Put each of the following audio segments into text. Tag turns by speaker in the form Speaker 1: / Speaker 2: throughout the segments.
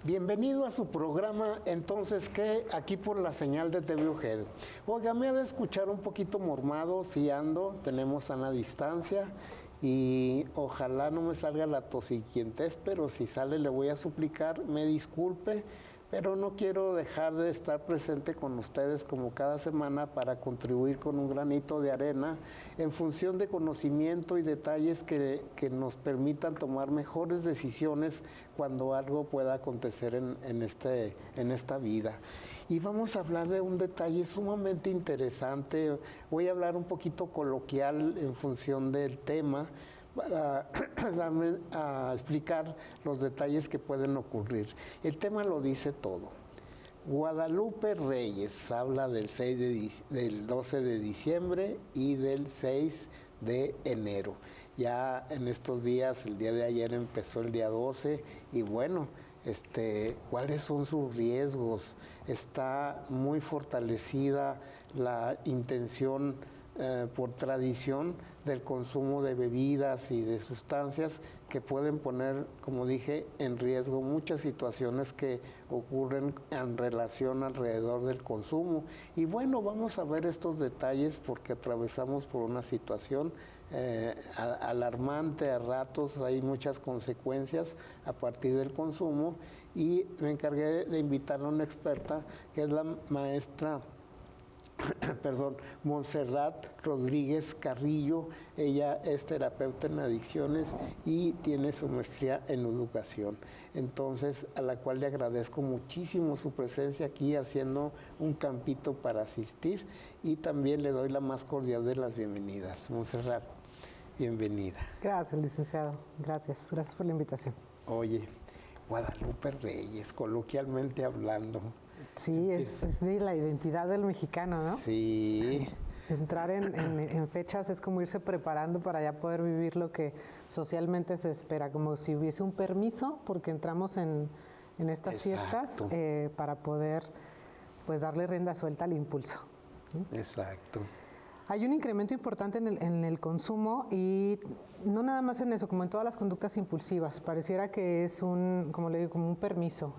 Speaker 1: Bienvenido a su programa, entonces, ¿qué? Aquí por la señal de TV UGED. Oiga, me ha de escuchar un poquito mormado, si ando, tenemos sana distancia y ojalá no me salga la tosiquientez, pero si sale le voy a suplicar, me disculpe, pero no quiero dejar de estar presente con ustedes como cada semana para contribuir con un granito de arena en función de conocimiento y detalles que nos permitan tomar mejores decisiones cuando algo pueda acontecer en esta vida. Y vamos a hablar de un detalle sumamente interesante. Voy a hablar un poquito coloquial en función del tema para a explicar los detalles que pueden ocurrir. El tema lo dice todo. Guadalupe Reyes habla del 12 de diciembre y del 6 de enero. Ya en estos días, el día de ayer empezó el día 12 y bueno, ¿cuáles son sus riesgos? Está muy fortalecida la intención por tradición del consumo de bebidas y de sustancias que pueden poner, como dije, en riesgo muchas situaciones que ocurren en relación alrededor del consumo. Y bueno, vamos a ver estos detalles porque atravesamos por una situación alarmante a ratos, hay muchas consecuencias a partir del consumo y me encargué de invitar a una experta que es la maestra Montserrat Rodríguez Carrillo. Ella es terapeuta en adicciones y tiene su maestría en educación. Entonces, a la cual le agradezco muchísimo su presencia aquí haciendo un campito para asistir y también le doy la más cordial de las bienvenidas. Montserrat, bienvenida.
Speaker 2: Gracias, licenciado. Gracias por la invitación.
Speaker 1: Oye, Guadalupe Reyes, coloquialmente hablando.
Speaker 2: Sí, es de la identidad del mexicano, ¿no?
Speaker 1: Sí.
Speaker 2: Entrar en fechas es como irse preparando para ya poder vivir lo que socialmente se espera, como si hubiese un permiso, porque entramos en estas fiestas para poder pues darle rienda suelta al impulso.
Speaker 1: Exacto.
Speaker 2: Hay un incremento importante en el consumo y no nada más en eso, como en todas las conductas impulsivas. Pareciera que es como le digo, como un permiso.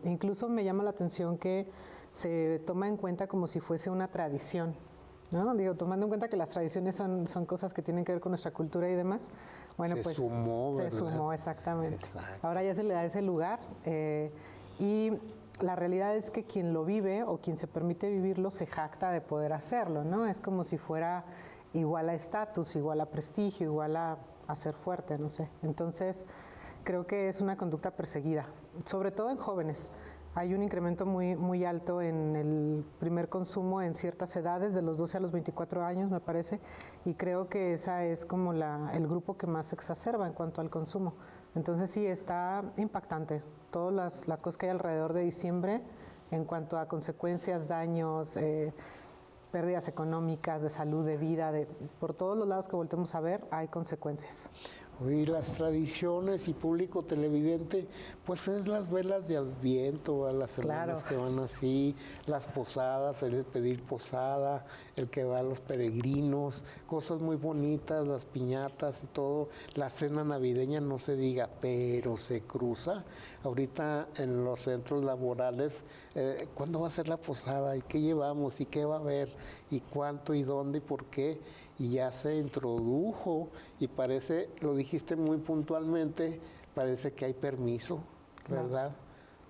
Speaker 2: Incluso me llama la atención que se toma en cuenta como si fuese una tradición, ¿no? Digo, tomando en cuenta que las tradiciones son cosas que tienen que ver con nuestra cultura y demás. Bueno,
Speaker 1: se sumó,
Speaker 2: se sumó, exactamente.
Speaker 1: Exacto.
Speaker 2: Ahora ya se le da ese lugar y la realidad es que quien lo vive o quien se permite vivirlo se jacta de poder hacerlo, ¿no? Es como si fuera igual a estatus, igual a prestigio, igual a ser fuerte, no sé. Entonces, creo que es una conducta perseguida, sobre todo en jóvenes. Hay un incremento muy alto en el primer consumo en ciertas edades, de los 12 a los 24 años, me parece, y creo que esa es como el grupo que más se exacerba en cuanto al consumo. Entonces sí, está impactante todas las cosas que hay alrededor de diciembre en cuanto a consecuencias, daños, pérdidas económicas, de salud, de vida, por todos los lados que voltemos a ver hay consecuencias.
Speaker 1: Y las tradiciones y público televidente, pues es las velas de Adviento, a las semanas que van así, las posadas, el pedir posada, el que va a los peregrinos, cosas muy bonitas, las piñatas y todo, la cena navideña no se diga, pero se cruza. Ahorita en los centros laborales, ¿cuándo va a ser la posada? ¿Y qué llevamos? ¿Y qué va a haber? ¿Y cuánto? ¿Y dónde? ¿Y por qué? Y ya se introdujo y parece, lo dijiste muy puntualmente, parece que hay permiso, ¿verdad?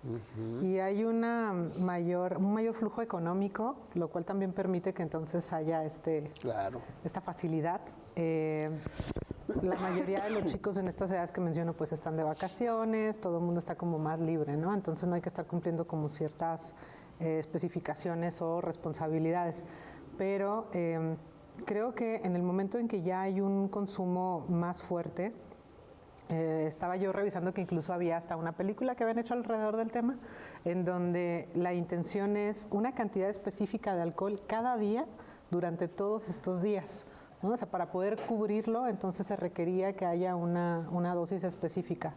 Speaker 2: Uh-huh. Y hay un mayor flujo económico, lo cual también permite que entonces haya esta facilidad. La mayoría de los chicos en estas edades que menciono pues están de vacaciones, todo el mundo está como más libre, ¿no? Entonces no hay que estar cumpliendo como ciertas especificaciones o responsabilidades, pero creo que en el momento en que ya hay un consumo más fuerte, estaba yo revisando que incluso había hasta una película que habían hecho alrededor del tema, en donde la intención es una cantidad específica de alcohol cada día durante todos estos días, ¿no? O sea, para poder cubrirlo, entonces se requería que haya una dosis específica.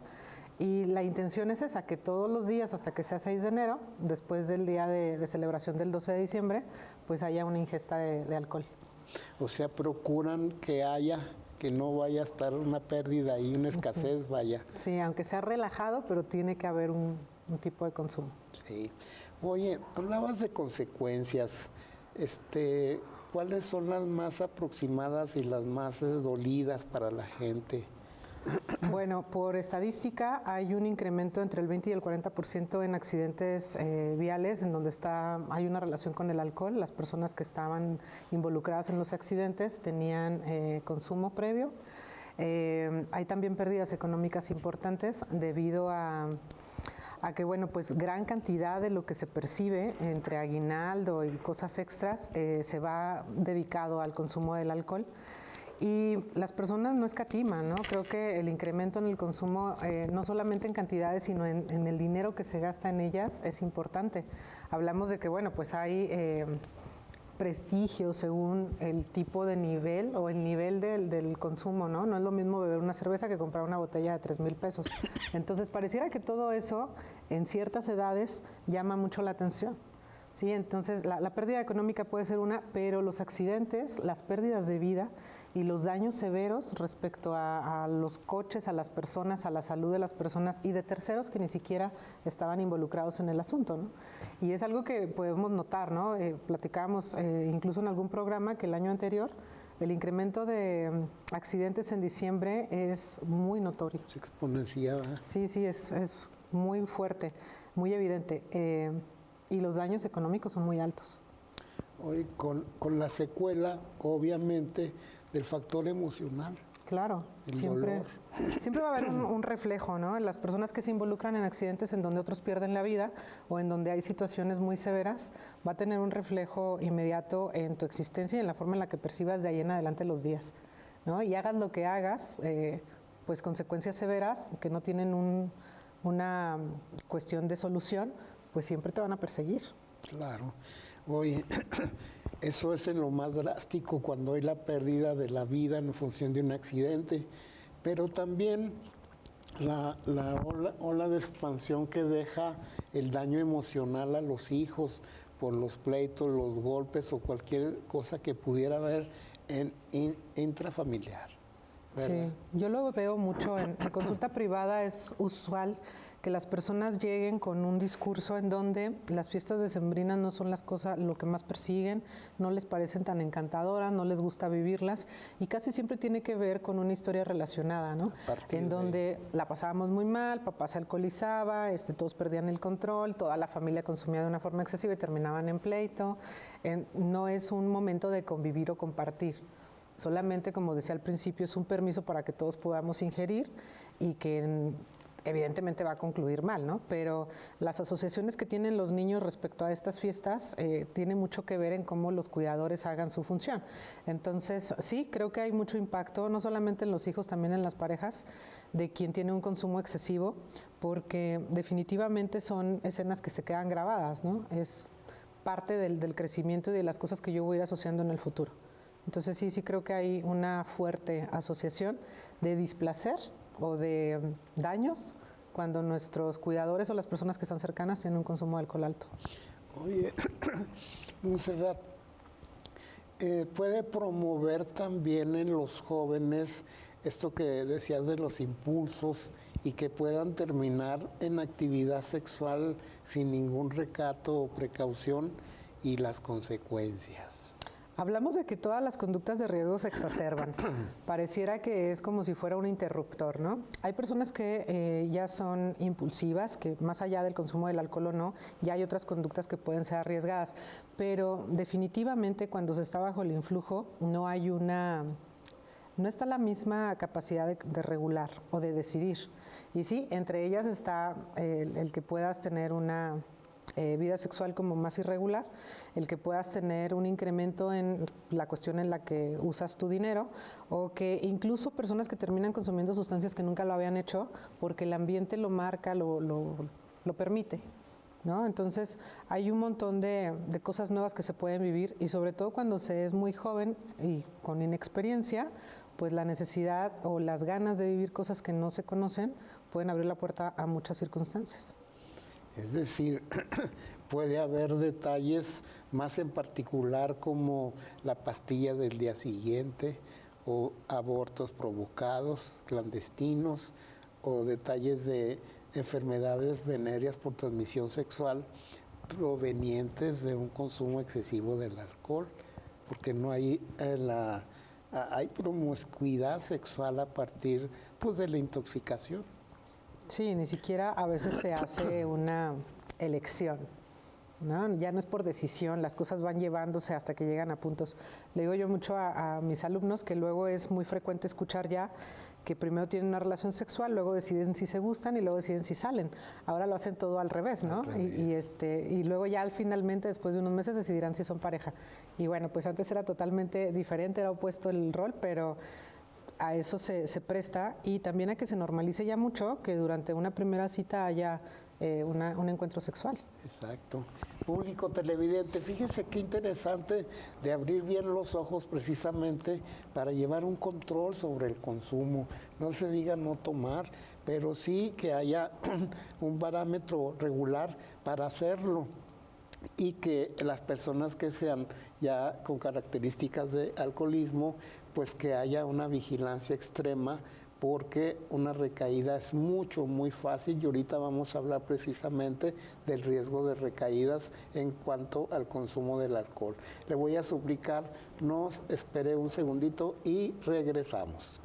Speaker 2: Y la intención es esa, que todos los días hasta que sea 6 de enero, después del día de celebración del 12 de diciembre, pues haya una ingesta de alcohol.
Speaker 1: O sea, procuran que no vaya a estar una pérdida y una escasez, vaya.
Speaker 2: Sí, aunque sea relajado, pero tiene que haber un tipo de consumo.
Speaker 1: Sí. Oye, hablabas de consecuencias. ¿Cuáles son las más aproximadas y las más dolidas para la gente?
Speaker 2: Bueno, por estadística hay un incremento entre el 20 y el 40% en accidentes viales, en donde hay una relación con el alcohol. Las personas que estaban involucradas en los accidentes tenían consumo previo. Hay también pérdidas económicas importantes debido a que, bueno, pues gran cantidad de lo que se percibe entre aguinaldo y cosas extras se va dedicado al consumo del alcohol. Y las personas no escatiman, ¿no? Creo que el incremento en el consumo, no solamente en cantidades, sino en el dinero que se gasta en ellas, es importante. Hablamos de que, bueno, pues hay prestigio según el tipo de nivel o el nivel del consumo, ¿no? No es lo mismo beber una cerveza que comprar una botella de 3,000 pesos. Entonces, pareciera que todo eso, en ciertas edades, llama mucho la atención. Sí, entonces la pérdida económica puede ser una, pero los accidentes, las pérdidas de vida y los daños severos respecto a los coches, a las personas, a la salud de las personas y de terceros que ni siquiera estaban involucrados en el asunto, ¿no? Y es algo que podemos notar, ¿no? Platicábamos incluso en algún programa que el año anterior el incremento de accidentes en diciembre es muy notorio.
Speaker 1: Se exponenciaba.
Speaker 2: Sí, es muy fuerte, muy evidente. Y los daños económicos son muy altos.
Speaker 1: Hoy con la secuela, obviamente, del factor emocional.
Speaker 2: Claro, siempre va a haber un reflejo, ¿no? En las personas que se involucran en accidentes en donde otros pierden la vida o en donde hay situaciones muy severas, va a tener un reflejo inmediato en tu existencia y en la forma en la que percibas de ahí en adelante los días, ¿no? Y hagas lo que hagas, pues consecuencias severas que no tienen una cuestión de solución, pues siempre te van a perseguir.
Speaker 1: Claro. Oye, eso es en lo más drástico cuando hay la pérdida de la vida en función de un accidente, pero también la ola de expansión que deja el daño emocional a los hijos por los pleitos, los golpes o cualquier cosa que pudiera haber en intrafamiliar. ¿Verdad?
Speaker 2: Sí, yo lo veo mucho en consulta privada. Es usual que las personas lleguen con un discurso en donde las fiestas decembrinas no son lo que más persiguen, no les parecen tan encantadoras, no les gusta vivirlas y casi siempre tiene que ver con una historia relacionada, ¿no? En donde la pasábamos muy mal, papá se alcoholizaba, todos perdían el control, toda la familia consumía de una forma excesiva y terminaban en pleito. No es un momento de convivir o compartir. Solamente, como decía al principio, es un permiso para que todos podamos ingerir y que evidentemente va a concluir mal, ¿no? Pero las asociaciones que tienen los niños respecto a estas fiestas tiene mucho que ver en cómo los cuidadores hagan su función. Entonces, sí, creo que hay mucho impacto, no solamente en los hijos, también en las parejas, de quien tiene un consumo excesivo, porque definitivamente son escenas que se quedan grabadas, ¿no? Es parte del crecimiento y de las cosas que yo voy a ir asociando en el futuro. Entonces sí creo que hay una fuerte asociación de displacer o de daños cuando nuestros cuidadores o las personas que están cercanas tienen un consumo de alcohol alto.
Speaker 1: Oye, Montserrat, ¿puede promover también en los jóvenes esto que decías de los impulsos y que puedan terminar en actividad sexual sin ningún recato o precaución y las consecuencias?
Speaker 2: Hablamos de que todas las conductas de riesgo se exacerban. Pareciera que es como si fuera un interruptor, ¿no? Hay personas que ya son impulsivas, que más allá del consumo del alcohol o no, ya hay otras conductas que pueden ser arriesgadas. Pero definitivamente cuando se está bajo el influjo no está la misma capacidad de regular o de decidir. Y sí, entre ellas está el que puedas tener una vida sexual como más irregular, el que puedas tener un incremento en la cuestión en la que usas tu dinero, o que incluso personas que terminan consumiendo sustancias que nunca lo habían hecho porque el ambiente lo marca, lo permite, ¿no? Entonces hay un montón de cosas nuevas que se pueden vivir y sobre todo cuando se es muy joven y con inexperiencia, pues la necesidad o las ganas de vivir cosas que no se conocen pueden abrir la puerta a muchas circunstancias.
Speaker 1: Es decir, puede haber detalles más en particular como la pastilla del día siguiente o abortos provocados, clandestinos, o detalles de enfermedades venéreas por transmisión sexual provenientes de un consumo excesivo del alcohol, porque no hay hay promiscuidad sexual a partir pues, de la intoxicación.
Speaker 2: Sí, ni siquiera a veces se hace una elección, ¿no? Ya no es por decisión, las cosas van llevándose hasta que llegan a puntos. Le digo yo mucho a mis alumnos que luego es muy frecuente escuchar ya que primero tienen una relación sexual, luego deciden si se gustan y luego deciden si salen. Ahora lo hacen todo al revés, ¿no? Y luego ya finalmente, después de unos meses, decidirán si son pareja. Y bueno, pues antes era totalmente diferente, era opuesto el rol, pero a eso se presta, y también a que se normalice ya mucho que durante una primera cita haya un encuentro sexual.
Speaker 1: Exacto. Público televidente, fíjese qué interesante de abrir bien los ojos precisamente para llevar un control sobre el consumo. No se diga no tomar, pero sí que haya un parámetro regular para hacerlo, y que las personas que sean ya con características de alcoholismo, pues que haya una vigilancia extrema, porque una recaída es muy fácil, y ahorita vamos a hablar precisamente del riesgo de recaídas en cuanto al consumo del alcohol. Le voy a suplicar, nos espere un segundito y regresamos.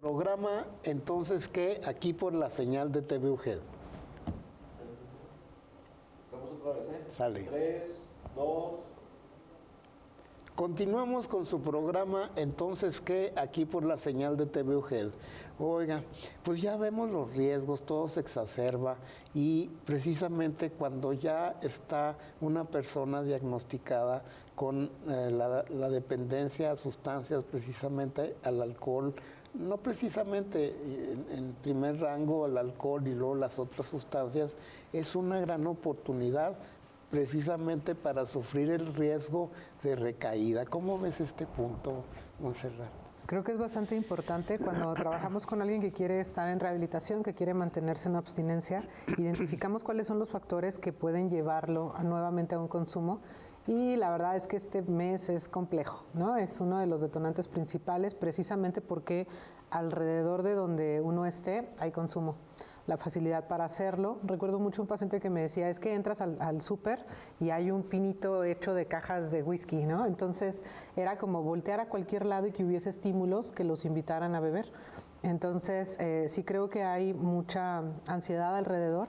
Speaker 1: Programa entonces que aquí por la señal de TV UGED.
Speaker 3: Vamos otra vez, ¿eh?
Speaker 1: Sale.
Speaker 3: 3, 2.
Speaker 1: Continuamos con su programa entonces que aquí por la señal de TV UGED. Oiga, pues ya vemos los riesgos, todo se exacerba, y precisamente cuando ya está una persona diagnosticada con la dependencia a sustancias, precisamente al alcohol, no precisamente en primer rango el alcohol y luego las otras sustancias, es una gran oportunidad precisamente para sufrir el riesgo de recaída. ¿Cómo ves este punto, Montserrat?
Speaker 2: Creo que es bastante importante cuando trabajamos con alguien que quiere estar en rehabilitación, que quiere mantenerse en abstinencia, identificamos cuáles son los factores que pueden llevarlo nuevamente a un consumo. Y la verdad es que este mes es complejo, ¿no? Es uno de los detonantes principales, precisamente porque alrededor de donde uno esté hay consumo. La facilidad para hacerlo. Recuerdo mucho un paciente que me decía, es que entras al súper y hay un pinito hecho de cajas de whisky, ¿no? Entonces era como voltear a cualquier lado y que hubiese estímulos que los invitaran a beber. Entonces sí creo que hay mucha ansiedad alrededor,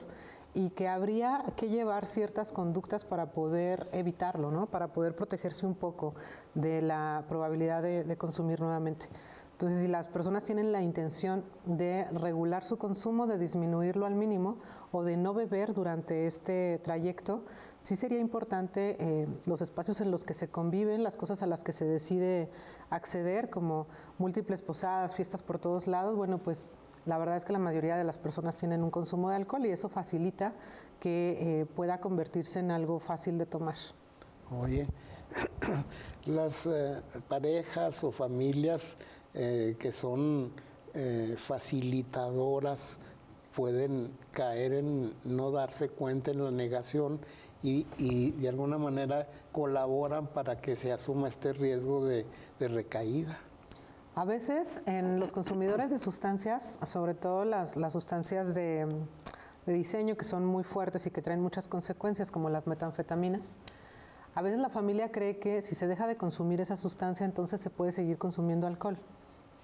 Speaker 2: y que habría que llevar ciertas conductas para poder evitarlo, ¿no? Para poder protegerse un poco de la probabilidad de consumir nuevamente. Entonces, si las personas tienen la intención de regular su consumo, de disminuirlo al mínimo o de no beber durante este trayecto, sí sería importante los espacios en los que se conviven, las cosas a las que se decide acceder, como múltiples posadas, fiestas por todos lados. Bueno, pues la verdad es que la mayoría de las personas tienen un consumo de alcohol y eso facilita que pueda convertirse en algo fácil de tomar.
Speaker 1: Oye, las parejas o familias que son facilitadoras pueden caer en no darse cuenta, en la negación, y de alguna manera colaboran para que se asuma este riesgo de recaída.
Speaker 2: A veces en los consumidores de sustancias, sobre todo las sustancias de diseño que son muy fuertes y que traen muchas consecuencias, como las metanfetaminas, a veces la familia cree que si se deja de consumir esa sustancia, entonces se puede seguir consumiendo alcohol,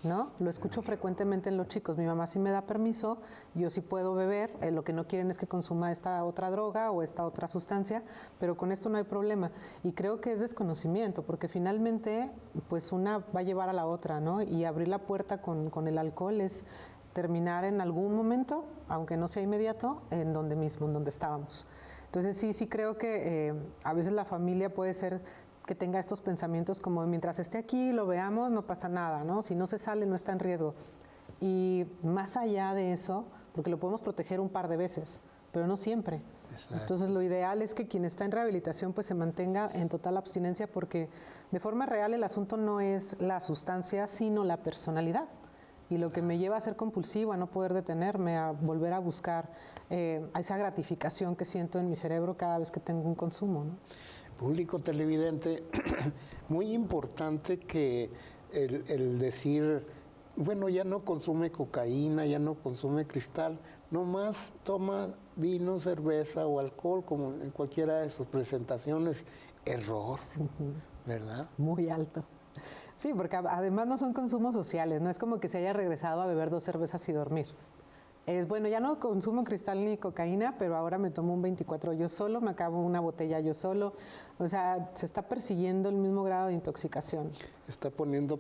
Speaker 2: ¿no? Lo escucho frecuentemente en los chicos. Mi mamá sí me da permiso, yo sí puedo beber, lo que no quieren es que consuma esta otra droga o esta otra sustancia, pero con esto no hay problema. Y creo que es desconocimiento, porque finalmente pues una va a llevar a la otra, ¿no? Y abrir la puerta con el alcohol es terminar en algún momento, aunque no sea inmediato, en donde mismo, en donde estábamos. Entonces sí creo que a veces la familia puede ser que tenga estos pensamientos como mientras esté aquí, lo veamos, no pasa nada, ¿no? Si no se sale, no está en riesgo. Y más allá de eso, porque lo podemos proteger un par de veces, pero no siempre. Exacto. Entonces lo ideal es que quien está en rehabilitación pues se mantenga en total abstinencia, porque de forma real el asunto no es la sustancia, sino la personalidad. y lo que me lleva a ser compulsivo, a no poder detenerme, a volver a buscar a esa gratificación que siento en mi cerebro cada vez que tengo un consumo, ¿no?
Speaker 1: Público televidente, muy importante que el decir, bueno, ya no consume cocaína, ya no consume cristal, nomás toma vino, cerveza o alcohol, como en cualquiera de sus presentaciones. Error, ¿verdad?
Speaker 2: Muy alto. Sí, porque además no son consumos sociales, no es como que se haya regresado a beber 2 cervezas y dormir. Es bueno, ya no consumo cristal ni cocaína, pero ahora me tomo un 24 yo solo, me acabo una botella yo solo. O sea, se está persiguiendo el mismo grado de intoxicación.
Speaker 1: Está poniendo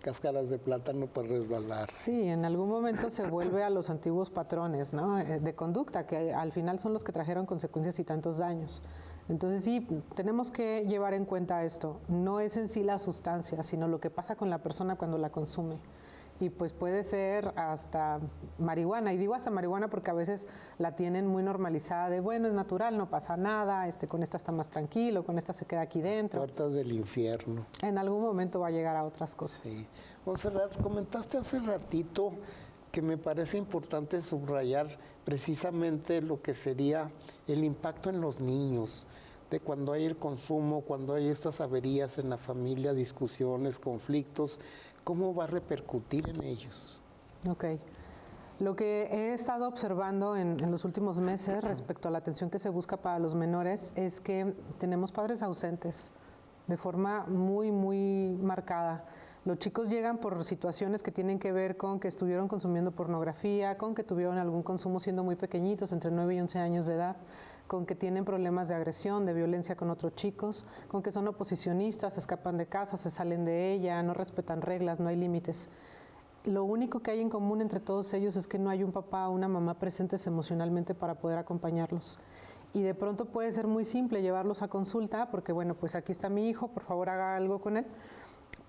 Speaker 1: cáscaras de plátano para resbalarse.
Speaker 2: Sí, en algún momento se vuelve a los antiguos patrones, ¿no? De conducta, que al final son los que trajeron consecuencias y tantos daños. Entonces sí, tenemos que llevar en cuenta esto. No es en sí la sustancia, sino lo que pasa con la persona cuando la consume. Y pues puede ser hasta marihuana, y digo hasta marihuana porque a veces la tienen muy normalizada de, bueno, es natural, no pasa nada, con esta está más tranquilo, con esta se queda aquí dentro.
Speaker 1: Las puertas del infierno.
Speaker 2: En algún momento va a llegar a otras cosas.
Speaker 1: Sí. Montserrat, comentaste hace ratito que me parece importante subrayar precisamente lo que sería el impacto en los niños, de cuando hay el consumo, cuando hay estas averías en la familia, discusiones, conflictos, ¿cómo va a repercutir en ellos?
Speaker 2: Ok. Lo que he estado observando en los últimos meses respecto a la atención que se busca para los menores es que tenemos padres ausentes de forma muy, muy marcada. Los chicos llegan por situaciones que tienen que ver con que estuvieron consumiendo pornografía, con que tuvieron algún consumo siendo muy pequeñitos, entre 9 y 11 años de edad, con que tienen problemas de agresión, de violencia con otros chicos, con que son oposicionistas, se escapan de casa, se salen de ella, no respetan reglas, no hay límites. Lo único que hay en común entre todos ellos es que no hay un papá o una mamá presentes emocionalmente para poder acompañarlos. Y de pronto puede ser muy simple llevarlos a consulta, porque bueno, pues aquí está mi hijo, por favor haga algo con él.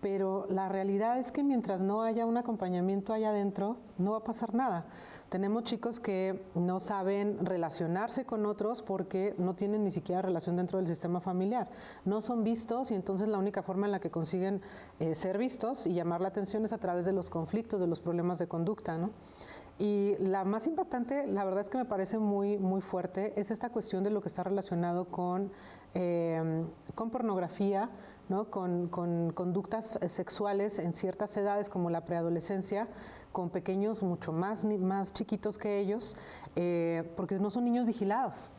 Speaker 2: Pero la realidad es que mientras no haya un acompañamiento allá adentro, no va a pasar nada. Tenemos chicos que no saben relacionarse con otros porque no tienen ni siquiera relación dentro del sistema familiar. No son vistos y entonces la única forma en la que consiguen ser vistos y llamar la atención es a través de los conflictos, de los problemas de conducta, ¿no? Y la más impactante, la verdad es que me parece muy, muy fuerte, es esta cuestión de lo que está relacionado con pornografía, ¿no? Con conductas sexuales en ciertas edades como la preadolescencia, con pequeños mucho más chiquitos que ellos, porque no son niños vigilados.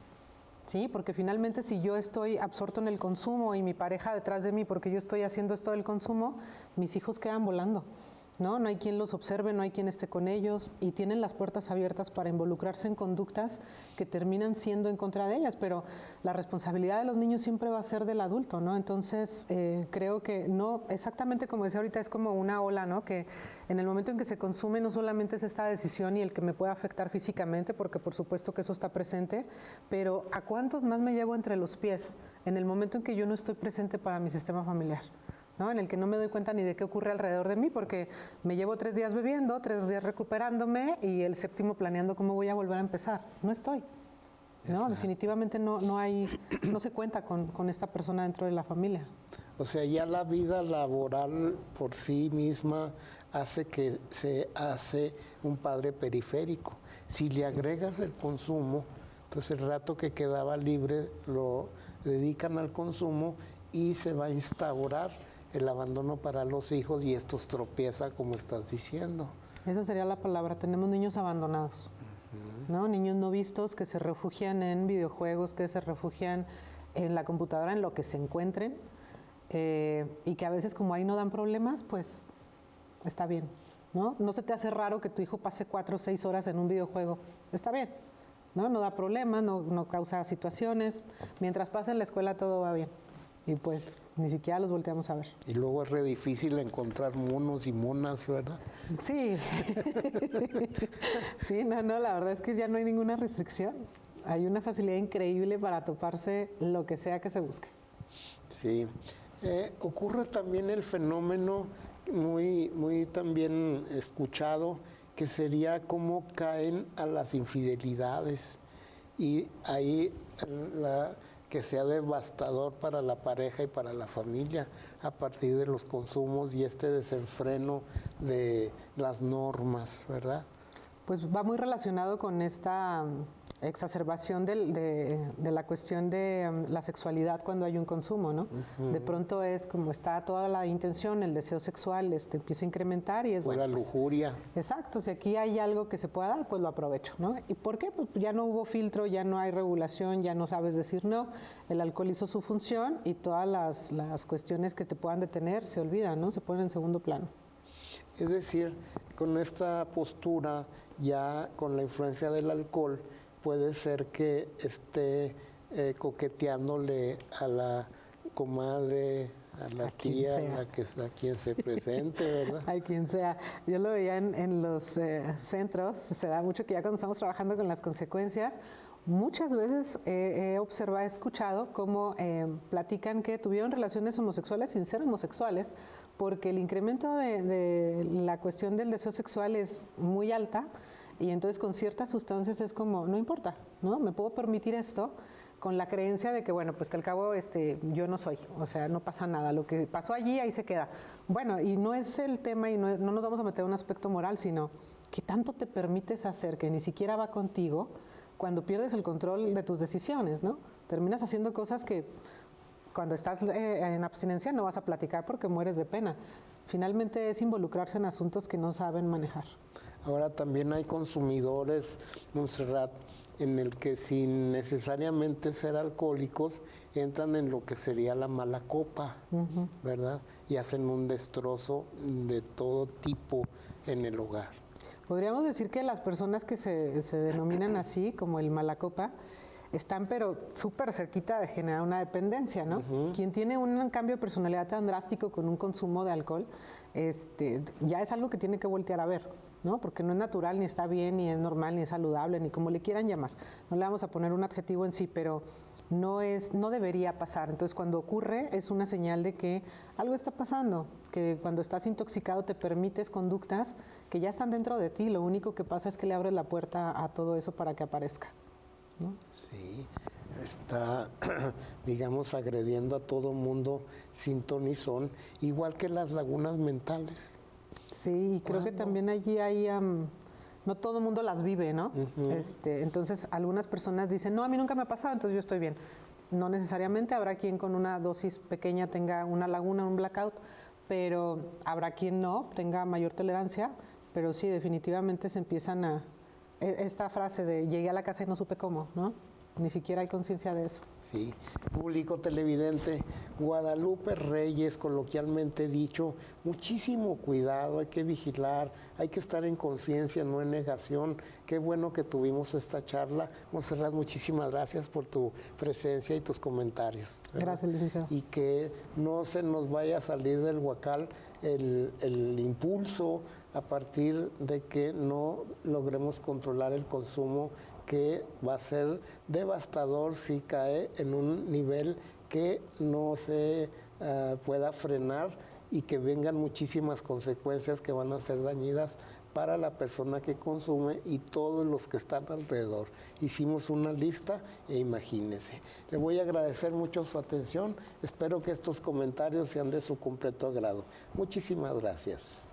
Speaker 2: Sí, porque finalmente si yo estoy absorto en el consumo y mi pareja detrás de mí porque yo estoy haciendo esto del consumo, mis hijos quedan volando. ¿No? No hay quien los observe, no hay quien esté con ellos y tienen las puertas abiertas para involucrarse en conductas que terminan siendo en contra de ellas, pero la responsabilidad de los niños siempre va a ser del adulto, ¿no? Entonces, creo que no, exactamente como decía ahorita, es como una ola, ¿no? Que en el momento en que se consume no solamente es esta decisión y el que me pueda afectar físicamente, porque por supuesto que eso está presente, pero ¿a cuántos más me llevo entre los pies en el momento en que yo no estoy presente para mi sistema familiar? ¿No? En el que no me doy cuenta ni de qué ocurre alrededor de mí, porque me llevo 3 días bebiendo, 3 días recuperándome y el 7º planeando cómo voy a volver a empezar. No estoy. ¿No? Definitivamente no se cuenta con esta persona dentro de la familia.
Speaker 1: O sea, ya la vida laboral por sí misma hace que se hace un padre periférico. Si le agregas el consumo, entonces el rato que quedaba libre lo dedican al consumo y se va a instaurar el abandono para los hijos y estos tropieza, como estás diciendo.
Speaker 2: Esa sería la palabra. Tenemos niños abandonados, ¿no? Niños no vistos que se refugian en videojuegos, que se refugian en la computadora, en lo que se encuentren, y que a veces como ahí no dan problemas, pues está bien, ¿no? No se te hace raro que tu hijo pase 4 o 6 horas en un videojuego. Está bien, ¿no? No da problemas, no causa situaciones. Mientras pasa en la escuela todo va bien. Y pues ni siquiera los volteamos a ver.
Speaker 1: Y luego es re difícil encontrar monos y monas, ¿verdad?
Speaker 2: Sí. Sí, no, la verdad es que ya no hay ninguna restricción. Hay una facilidad increíble para toparse lo que sea que se busque.
Speaker 1: Sí. Ocurre también el fenómeno muy, muy también escuchado, que sería cómo caen a las infidelidades. Y ahí que sea devastador para la pareja y para la familia a partir de los consumos y este desenfreno de las normas, ¿verdad?
Speaker 2: Pues va muy relacionado con esta exacerbación de la cuestión de la sexualidad cuando hay un consumo, ¿no? De pronto es como está toda la intención, el deseo sexual empieza a incrementar y es
Speaker 1: Pura
Speaker 2: bueno.
Speaker 1: lujuria.
Speaker 2: Exacto, si aquí hay algo que se pueda dar, pues lo aprovecho, ¿no? ¿Y por qué? Pues ya no hubo filtro, ya no hay regulación, ya no sabes decir no, el alcohol hizo su función y todas las cuestiones que te puedan detener se olvidan, ¿no? Se ponen en segundo plano.
Speaker 1: Es decir, con esta postura, ya con la influencia del alcohol, puede ser que esté coqueteándole a la comadre, a la tía, a quien se presente, ¿verdad?
Speaker 2: A quien sea. Yo lo veía en los centros, se da mucho que ya cuando estamos trabajando con las consecuencias, muchas veces he observado, he escuchado cómo platican que tuvieron relaciones homosexuales sin ser homosexuales, porque el incremento de la cuestión del deseo sexual es muy alta y entonces con ciertas sustancias es como, no importa, ¿no? Me puedo permitir esto con la creencia de que, bueno, pues que al cabo yo no soy, o sea, no pasa nada, lo que pasó allí, ahí se queda. Bueno, y no es el tema y no nos vamos a meter en un aspecto moral, sino que tanto te permites hacer que ni siquiera va contigo cuando pierdes el control de tus decisiones, ¿no? Terminas haciendo cosas que cuando estás en abstinencia no vas a platicar porque mueres de pena. Finalmente es involucrarse en asuntos que no saben manejar.
Speaker 1: Ahora también hay consumidores, Montserrat, en el que sin necesariamente ser alcohólicos entran en lo que sería la mala copa, ¿verdad? Y hacen un destrozo de todo tipo en el hogar.
Speaker 2: Podríamos decir que las personas que se denominan así, como el mala copa, están pero súper cerquita de generar una dependencia, ¿no? Quien tiene un cambio de personalidad tan drástico con un consumo de alcohol, ya es algo que tiene que voltear a ver, ¿no? Porque no es natural, ni está bien, ni es normal, ni es saludable, ni como le quieran llamar. No le vamos a poner un adjetivo en sí, pero no debería pasar. Entonces, cuando ocurre, es una señal de que algo está pasando, que cuando estás intoxicado te permites conductas que ya están dentro de ti. Lo único que pasa es que le abres la puerta a todo eso para que aparezca, ¿no?
Speaker 1: Sí, está, digamos, agrediendo a todo mundo sin ton ni son, igual que las lagunas mentales.
Speaker 2: Sí, y creo que también allí hay, no todo el mundo las vive, ¿no? Entonces, algunas personas dicen, no, a mí nunca me ha pasado, entonces yo estoy bien. No necesariamente, habrá quien con una dosis pequeña tenga una laguna, un blackout, pero habrá quien no, tenga mayor tolerancia, pero sí, definitivamente se empiezan esta frase de llegué a la casa y no supe cómo, ¿no? Ni siquiera hay conciencia de eso.
Speaker 1: Sí, público televidente, Guadalupe Reyes, coloquialmente dicho, muchísimo cuidado, hay que vigilar, hay que estar en conciencia, no en negación. Qué bueno que tuvimos esta charla. Montserrat, muchísimas gracias por tu presencia y tus comentarios, ¿verdad?
Speaker 2: Gracias, licenciado.
Speaker 1: Y que no se nos vaya a salir del huacal el impulso a partir de que no logremos controlar el consumo, que va a ser devastador si cae en un nivel que no se pueda frenar y que vengan muchísimas consecuencias que van a ser dañinas para la persona que consume y todos los que están alrededor. Hicimos una lista e imagínense. Le voy a agradecer mucho su atención. Espero que estos comentarios sean de su completo agrado. Muchísimas gracias.